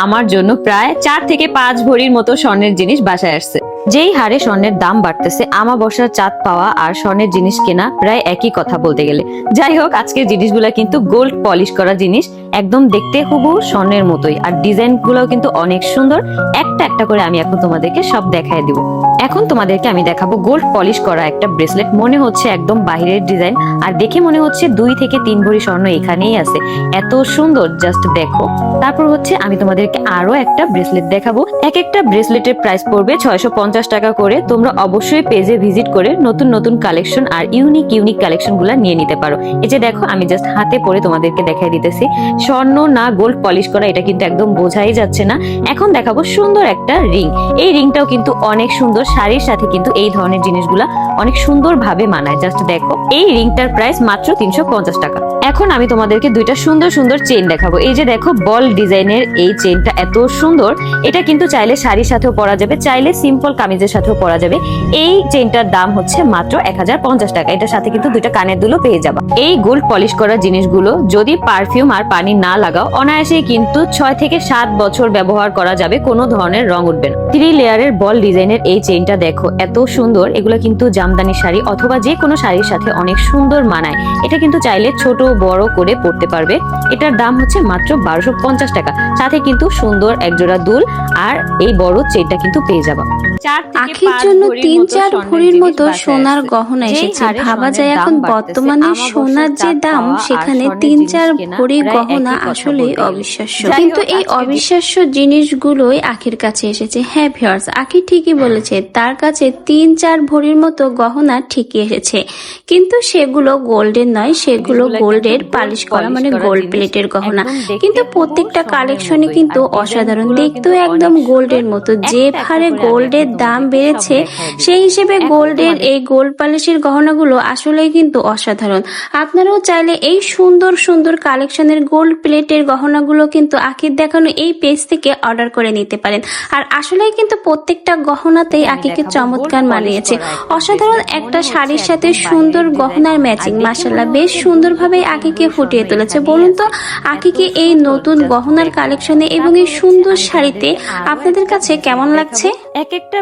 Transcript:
আমার জন্য প্রায় 4 থেকে 5 ভরির মতো স্বর্ণের জিনিস বাসায় আসছে। যেই হারে স্বর্ণের দাম বাড়তেছে, আমাবস্যার চাঁদ পাওয়া আর স্বর্ণের জিনিস কেনা প্রায় একই কথা বলতে গেলে। যাই হোক, আজকের জিনিসগুলা কিন্তু গোল্ড পলিশ করা জিনিস, একদম দেখতে হুবহু স্বর্ণের মতোই, আর ডিজাইন গুলো কিন্তু অনেক সুন্দর। একটা একটা করে আমি এখন তোমাদেরকে সব দেখায় দিব। এখন তোমাদেরকে আমি দেখাবো গোল্ড পলিশ করা একটা ব্রেসলেট। মনে হচ্ছে একদম বাহিরের ডিজাইন, আর দেখে মনে হচ্ছে 2 থেকে 3 ভরি স্বর্ণ এখানেই আছে। এত সুন্দর, জাস্ট দেখো। তারপর হচ্ছে আমি তোমাদেরকে আরো একটা ব্রেসলেট দেখাবো। এক একটা ব্রেসলেটের প্রাইস পড়বে 650 টাকা করে। তোমরা অবশ্যই পেজে ভিজিট করে নতুন নতুন কালেকশন আর ইউনিক কালেকশন গুলা নিয়ে নিতে পারো। এই যে দেখো, আমি জাস্ট হাতে পরে তোমাদেরকে দেখাই দিতেছি। স্বর্ণ না গোল্ড পলিশ করা, এটা কিন্তু একদম বোঝাই যাচ্ছে না। এখন দেখাবো সুন্দর একটা রিং। এই রিংটাও কিন্তু অনেক সুন্দর, শাড়ির সাথে কিন্তু এই ধরনের জিনিসগুলা অনেক সুন্দর ভাবে মানায়। জাস্ট দেখো, এই রিংটার প্রাইস মাত্র 350 টাকা। এখন আমি তোমাদেরকে দুইটা সুন্দর সুন্দর চেইন দেখাবো। এই যে দেখো, বল ডিজাইনের এই চেইনটা এত সুন্দর। এটা কিন্তু চাইলে শাড়ির সাথেও পরা যাবে, চাইলে সিম্পল কামিজের সাথেও পরা যাবে। এই চেইনটার দাম হচ্ছে মাত্র 1050 টাকা। এটার সাথে কিন্তু দুইটা কানের দুলও পেয়ে যাবা। এই গোল্ড পলিশ করা জিনিসগুলো যদি পারফিউম আর পানি না লাগাও, অনায়াসেই কিন্তু 6 থেকে 7 বছর ব্যবহার করা যাবে, কোনো ধরনের রং উঠবে না। 3 লেয়ারের বল ডিজাইনের এই চেইনটা দেখো, এত সুন্দর। এগুলো কিন্তু জামদানি শাড়ি অথবা যে কোনো শাড়ির সাথে অনেক সুন্দর মানায়। এটা কিন্তু চাইলে ছোট বড় করে পরতে পারবে। এটার দাম হচ্ছে মাত্র 1250 টাকা। সাথে কিন্তু সুন্দর একজোড়া দুল আর এই বড় চেইনটা কিন্তু পেয়ে যাবা। আখির জন্য 3-4 ভরির মতো সোনার গহনা এসেছে। ভাবা যায় এখন বর্তমানে সোনার যে দাম, সেখানে 3-4 ভরি গহনা আসলে অবিশ্বাস্য। কিন্তু এই অবিশ্বাস্য জিনিসগুলোই আখির কাছে এসেছে। হ্যাঁ ভিউয়ার্স, আখি ঠিকই বলেছে, তার কাছে 3-4 ভরির মতো গহনা ঠিকই এসেছে, কিন্তু সেগুলো গোল্ডের নয়, সেগুলো গোল্ডের পালিশ করা, মানে গোল্ড প্লেটের গহনা। কিন্তু প্রত্যেকটা কালেকশনই কিন্তু অসাধারণ, দেখতেও একদম গোল্ডের মতো। যে হারে গোল্ডের দাম বেড়েছে, সেই হিসেবে গোল্ডের এই গোল্ড পলিশের গহনাগুলো আসলেই কিন্তু অসাধারণ। আপনারাও চাইলে এই সুন্দর সুন্দর কালেকশনের গোল্ড প্লেটের গহনাগুলো কিন্তু আখির দেখানো এই পেজ থেকে অর্ডার করে নিতে পারেন। আর আসলেই কিন্তু প্রত্যেকটা গহনাতেই আখিকে চমৎকার মানিয়েছে। অসাধারণ একটা শাড়ির সাথে সুন্দর গহনার ম্যাচিং, মাশাআল্লাহ বেশ সুন্দরভাবে আখিকে ফুটিয়ে তুলেছে। বলুন তো, আখিকে এই নতুন গহনার কালেকশনে এবং এই সুন্দর শাড়িতে আপনাদের কাছে কেমন লাগছে? এক একটা